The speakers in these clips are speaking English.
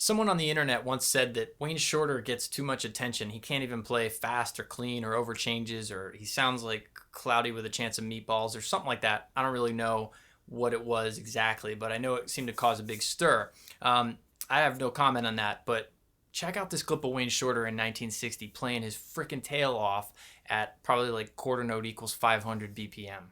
Someone on the internet once said that Wayne Shorter gets too much attention. He can't even play fast or clean or over changes, or he sounds like Cloudy with a Chance of Meatballs or something like that. I don't really know what it was exactly, but I know it seemed to cause a big stir. I have no comment on that, but check out this clip of Wayne Shorter in 1960 playing his freaking tail off at probably like quarter note equals 500 BPM.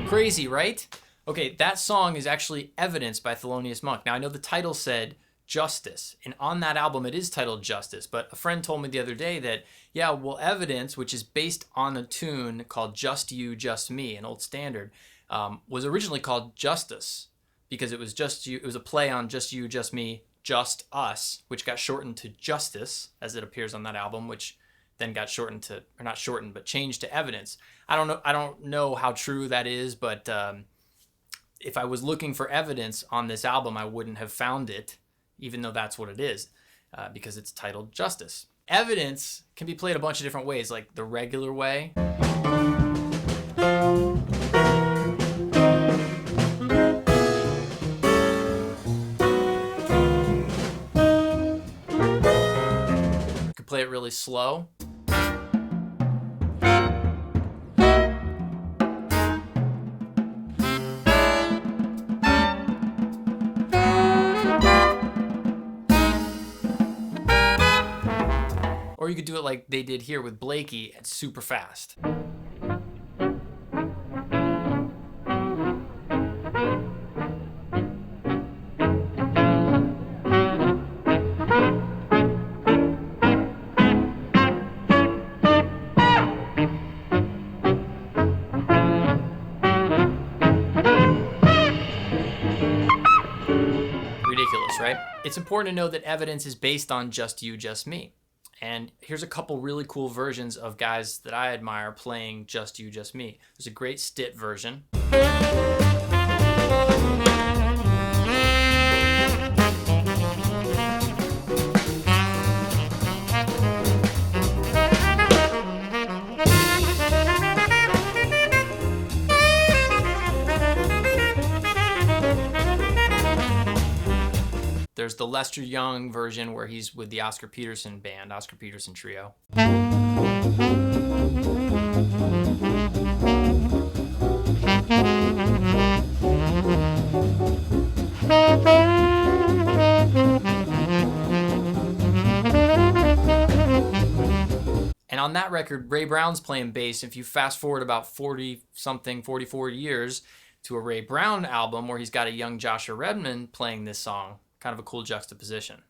Crazy, right? Okay, that song is actually Evidence by Thelonious Monk. Now, I know the title said Justice, and on that album it is titled Justice, but a friend told me the other day that, yeah, well, Evidence, which is based on a tune called Just You, Just Me, an old standard, was originally called Justice because it was just you. It was a play on Just You, Just Me, Just Us, which got shortened to Justice as it appears on that album, which then got shortened to, or not shortened, but changed to Evidence. I don't know how true that is, but if I was looking for evidence on this album, I wouldn't have found it, even though that's what it is, because it's titled Justice. Evidence can be played a bunch of different ways, like the regular way. You could play it really slow. Or you could do it like they did here with Blakey at super fast. Ridiculous, right? It's important to know that Evidence is based on Just You, Just Me. And here's a couple really cool versions of guys that I admire playing Just You, Just Me. There's a great Stitt version. There's the Lester Young version where he's with the Oscar Peterson band, Oscar Peterson Trio. And on that record, Ray Brown's playing bass. If you fast forward about 40-something, 44 years to a Ray Brown album where he's got a young Joshua Redman playing this song, kind of a cool juxtaposition.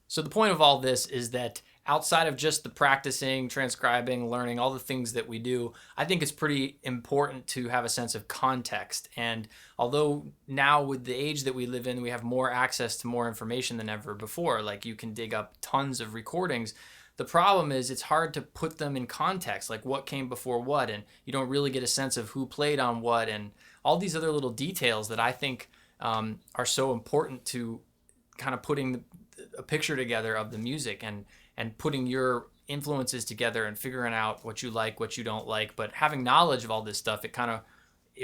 So the point of all this is that outside of just the practicing, transcribing, learning, all the things that we do, I think it's pretty important to have a sense of context. And although now with the age that we live in, we have more access to more information than ever before, like you can dig up tons of recordings, the problem is it's hard to put them in context, like what came before what, and you don't really get a sense of who played on what, and all these other little details that I think are so important to kind of putting a picture together of the music and putting your influences together and figuring out what you like, what you don't like. But having knowledge of all this stuff, it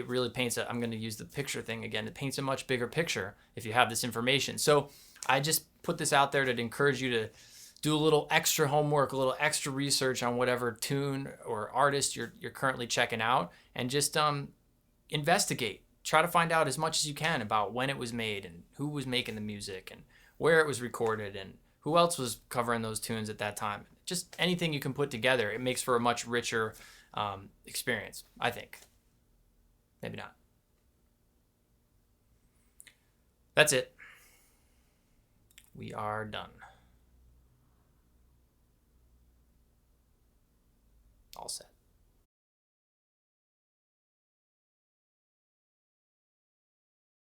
really paints I'm going to use the picture thing again, it paints a much bigger picture if you have this information. So I just put this out there to encourage you do a little extra homework, a little extra research on whatever tune or artist you're currently checking out, and just investigate. Try to find out as much as you can about when it was made and who was making the music and where it was recorded and who else was covering those tunes at that time. Just anything you can put together, it makes for a much richer experience, I think. Maybe not. That's it. We are done.